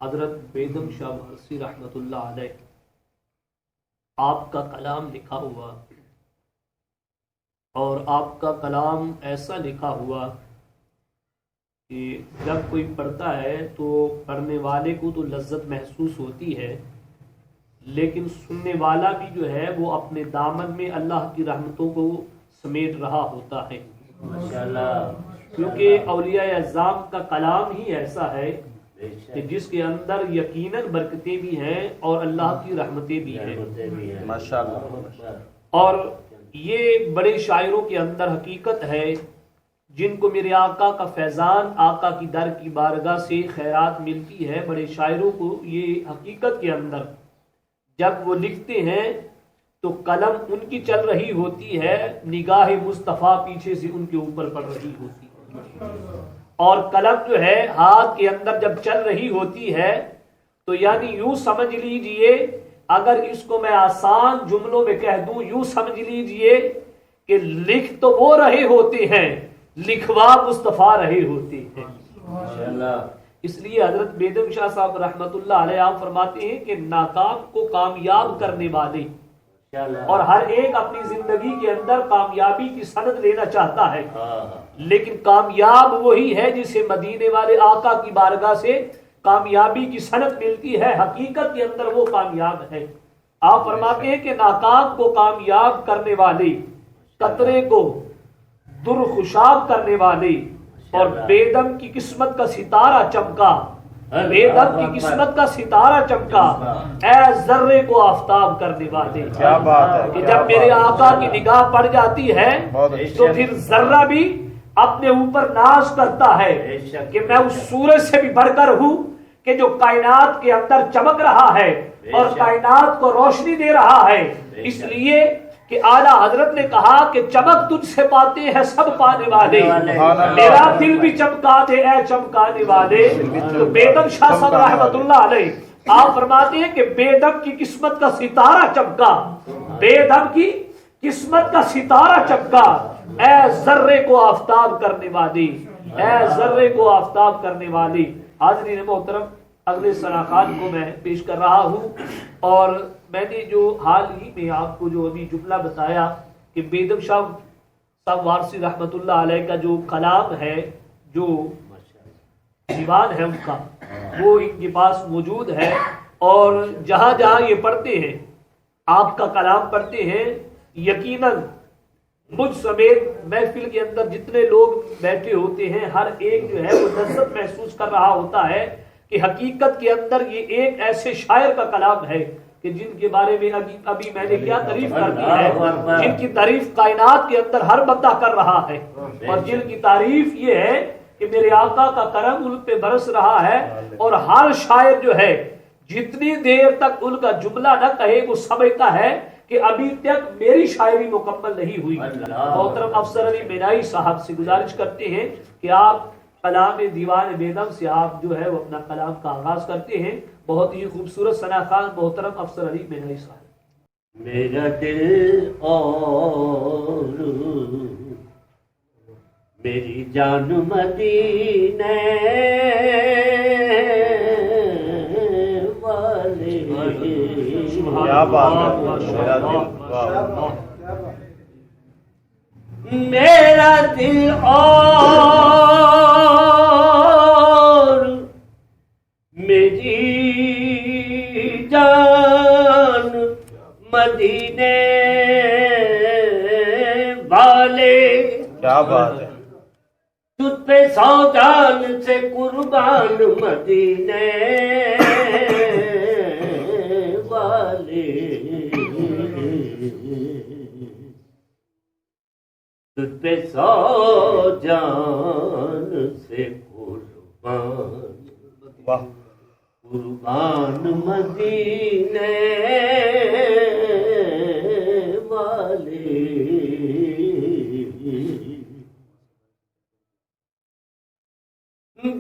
حضرت بیگم شاہ وارسی رحمۃ اللہ علیہ آپ کا کلام لکھا ہوا، اور آپ کا کلام ایسا لکھا ہوا کہ جب کوئی پڑھتا ہے تو پڑھنے والے کو تو لذت محسوس ہوتی ہے، لیکن سننے والا بھی جو ہے وہ اپنے دامن میں اللہ کی رحمتوں کو سمیٹ رہا ہوتا ہے، کیونکہ اولیاء اعظام کا کلام ہی ایسا ہے کہ جس کے اندر یقیناً برکتیں بھی ہیں اور اللہ کی رحمتیں بھی ہیں ماشاءاللہ۔ اور یہ بڑے شاعروں کے اندر حقیقت ہے جن کو میرے آقا کا فیضان، آقا کی در کی بارگاہ سے خیرات ملتی ہے، بڑے شاعروں کو یہ حقیقت کے اندر جب وہ لکھتے ہیں تو قلم ان کی چل رہی ہوتی ہے، نگاہ مصطفیٰ پیچھے سے ان کے اوپر پڑ رہی ہوتی ہے، اور قلم جو ہے ہاتھ کے اندر جب چل رہی ہوتی ہے تو یعنی یوں سمجھ لیجئے، اگر اس کو میں آسان جملوں میں کہہ دوں، یوں سمجھ لیجئے کہ لکھ تو وہ رہے ہوتے ہیں، لکھوا مصطفیٰ رہے ہوتے ہیں۔ اس لیے حضرت بیگم شاہ صاحب رحمت اللہ علیہ آپ فرماتے ہیں کہ ناکام کو کامیاب کرنے والے، اور ہر ایک اپنی زندگی کے اندر کامیابی کی سند لینا چاہتا ہے، لیکن کامیاب وہی ہے جسے مدینے والے آقا کی بارگاہ سے کامیابی کی سند ملتی ہے، حقیقت کے اندر وہ کامیاب ہے۔ آپ فرماتے ہیں کہ ناکام کو کامیاب کرنے والے، قطرے کو در خوشاب کرنے والے، اور بیدم کی قسمت کا ستارہ چمکا، بیدم کی قسمت کا ستارہ چمکا، اے ذرے کو آفتاب کرنے والے۔ کیا بات ہے کہ جب میرے آقا کی نگاہ پڑ جاتی ہے تو پھر ذرہ بھی اپنے اوپر ناز کرتا ہے کہ میں اس سورج سے بھی بڑھ کر ہوں کہ جو کائنات کے اندر چمک رہا ہے اور کائنات کو روشنی دے رہا ہے، اس لیے کہ اعلیٰ حضرت نے کہا کہ چمک تجھ سے پاتے ہیں سب پانے والے، میرا دل بھی چمکا دے اے چمکانے والے۔ تو بیگم شاہ صاحب رحمت اللہ علیہ آپ فرماتے ہیں کہ بیدم کی قسمت کا ستارہ چمکا، بیدم کی قسمت کا ستارہ چمکا، اے ذرے کو آفتاب کرنے والی، اے ذرے کو آفتاب کرنے والی۔ حاضرین محترم، اگلے سراخان کو میں پیش کر رہا ہوں، اور میں نے جو حال ہی میں آپ کو جو ابھی جملہ بتایا کہ بیگم شاہ صاحب وارسی رحمت اللہ علیہ کا جو کلام ہے، جو دیوان ہے ان کا، وہ ان کے پاس موجود ہے، اور جہاں جہاں یہ پڑھتے ہیں، آپ کا کلام پڑھتے ہیں، یقیناً مجھ سمیت محفل کے اندر جتنے لوگ بیٹھے ہوتے ہیں، ہر ایک جو ہے وہ لذت محسوس کر رہا ہوتا ہے کہ حقیقت کے اندر یہ ایک ایسے شاعر کا کلام ہے کہ جن کے بارے میں ابھی میں نے کیا تعریف کر دی ہے، جن کی تعریف کائنات کے اندر ہر بندہ کر رہا ہے، اور جن کی تعریف یہ ہے کہ میرے آقا کا کرم ان پہ برس رہا ہے، اور ہر شاعر جو ہے جتنی دیر تک ان کا جملہ نہ کہے وہ سمجھتا ہے کہ ابھی تک میری شاعری مکمل نہیں ہوئی۔ محترم افسر علی مینائی صاحب سے گزارش کرتے ہیں کہ آپ کلام دیوان بیدم سے آپ جو ہے وہ اپنا کلام کا آغاز کرتے ہیں۔ بہت ہی خوبصورت ثناخوان محترم افسر علی مینائی صاحب۔ میرا دل اور میری جان مدینے والے، کیا بات ہے، میرا دل اور میری جان مدینے والے، کیا بات ہے، تجھ پہ سو جان سے قربان مدینے والے، تجھ پہ سو جان سے قربان، واہ، قربان مدینے والے۔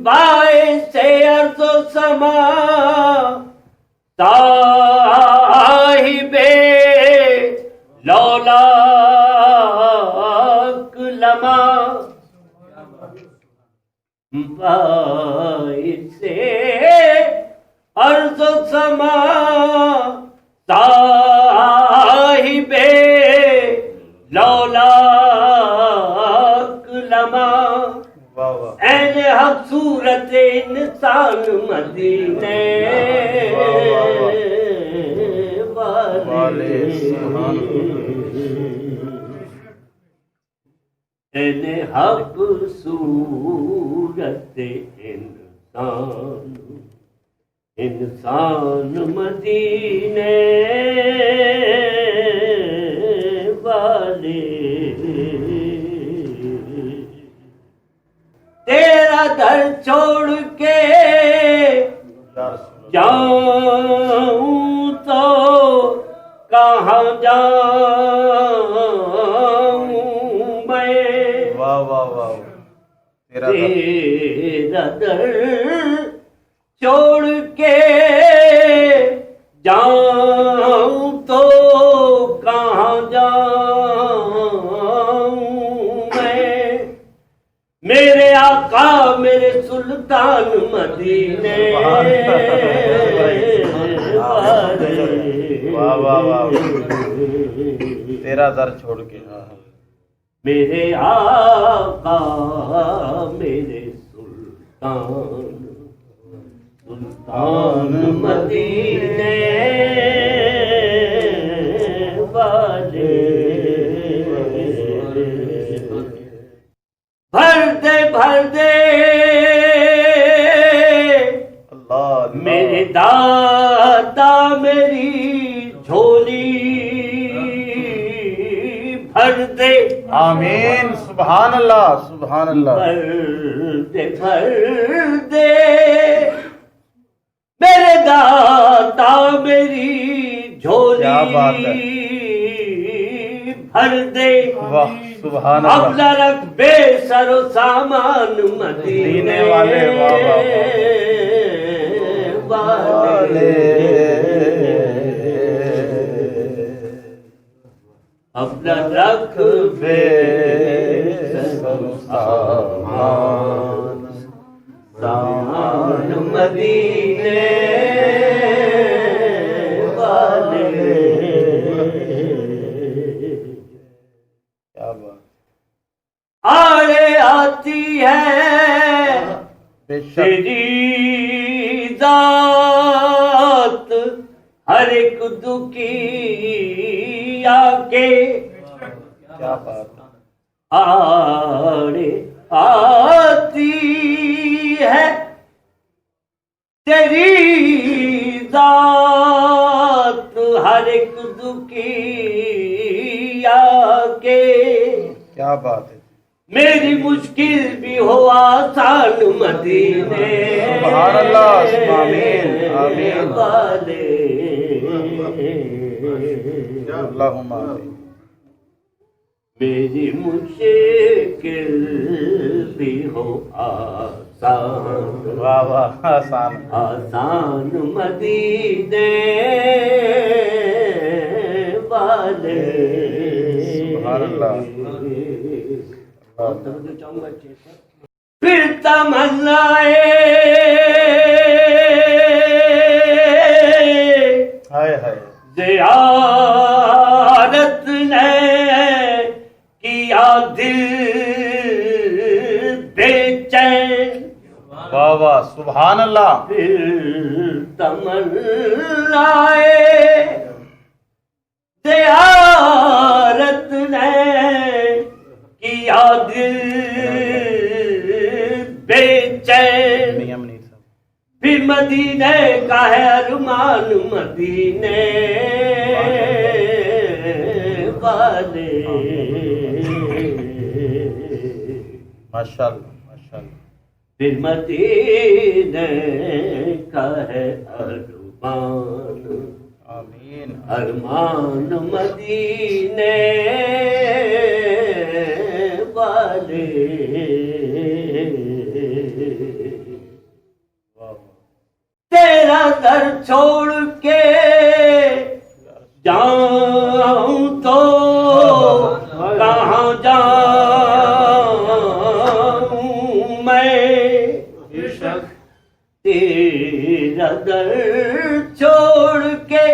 باعث ارض و سما صاحب لولاک لما، باعث صورت انسان مدینے والے حق صورت انسان مدینے والے تیرا در چھوڑ کے جاؤں تو کہاں جاؤں میں واہ واہ واہ تیرا در چھوڑ کے جاؤں تو کہاں جاؤں میں میرے آقا میرے سلطان مدینے واہ واہ واہ تیرا در چھوڑ کے میرے آقا میرے سلطان مدینے والے بھر دے اللہ میرے دادا میری جھولی بھر دے آمین سبحان اللہ سبحان اللہ بھر دے میرے دادا میری جھولی کیا بات ہے بھر دے واہ سبحان اب اللہ نہ رکھ بے سر و سامان مدینے والے واہ واہ والے اب نہ رکھ بے سر و سامان مدینے والے کیا بات آڑے آتی ہے بے شک تیری ذات ہر ایک دکھی آکے کیا بات آڑے آتی ہے تیری ذات ہر ایک دکھی آکے کیا بات ہے میری مشکل بھی ہو آسان مدینے سبحان اللہ آمین آمین والے اللہم آمین میری مشکل بھی ہو آسان واہ واہ آسان آسان مدینے والے سبحان اللہ پھر تمنائے ہائے ہائے زیارت نے کیا دل بے چین واہ واہ سبحان اللہ پھر تمنائے زیارت نے کیا دل بے چین نیم نہیں تھا پھر مدینے کا ہے ارمان مدینے والے ماشاء اللہ ماشاء اللہ پھر مدینے کا ہے ارمان آمین ارمان مدینے والے تیرا در چھوڑ کے جاؤں تو کہاں جاؤں میں تیرا در چھوڑ کے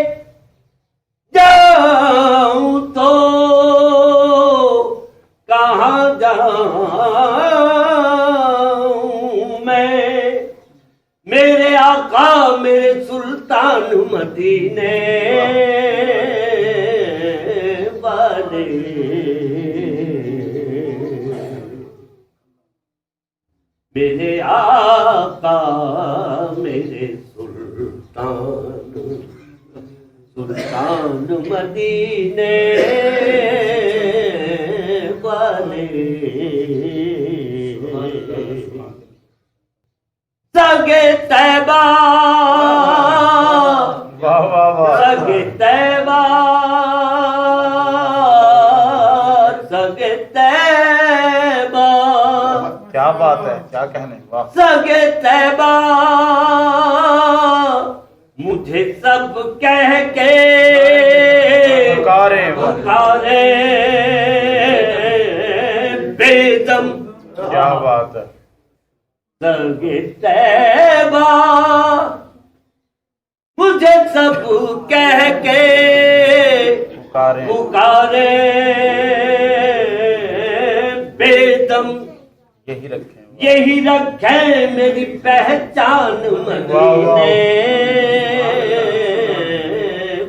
جاؤں تو کہاں جاؤں میں میرے آقا میرے سلطان مدینے والے، میرے آقا میرے سلطان، سلطان مدینے والے، سگے طیبہ واہ واہ واہ، سگے طیبہ، سگے طیبہ، کیا بات ہے، کیا کہنے، واہ، سگے طیبہ مجھے سب کہہ کے پکارے، پکارے بے دم، کیا بات ہے، سگے طیبہ مجھے سب کہہ کے پکارے، پکارے بے دم، یہی رکھیں، یہی رکھیں میری پہچان مدینے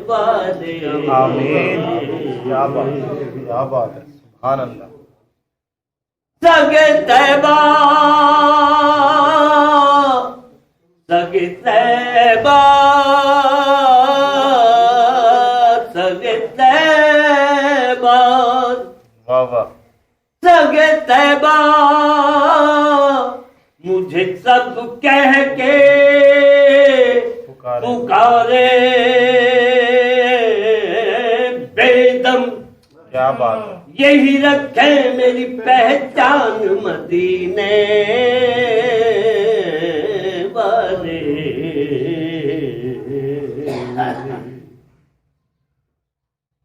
والے، آمین، کیا بات ہے، کیا بات ہے، سبحان اللہ، سگے طیبہ، سگے طیبہ، سگے طیبہ، واہ واہ، سگے طیبہ مجھے سب کہہ کے پکارے، پکارے بے دم، کیا بات ہے، یہی رکھے میری پہچان مدینے والے،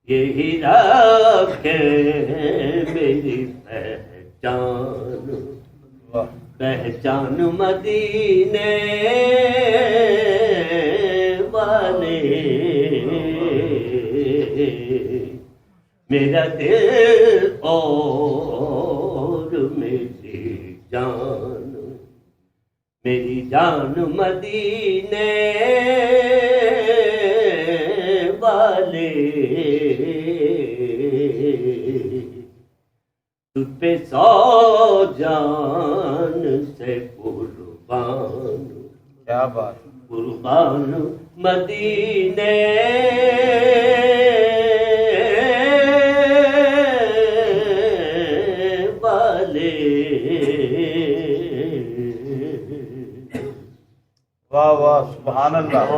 یہی رکھے میری پہچان، واہ، پہچان مدینے والے، میرا دل اور میری جان، میری جان مدینے والے، تجھ پہ سو جان سے قربان، کیا بات ہے، قربان مدینے والے، واہ واہ، سبحان اللہ،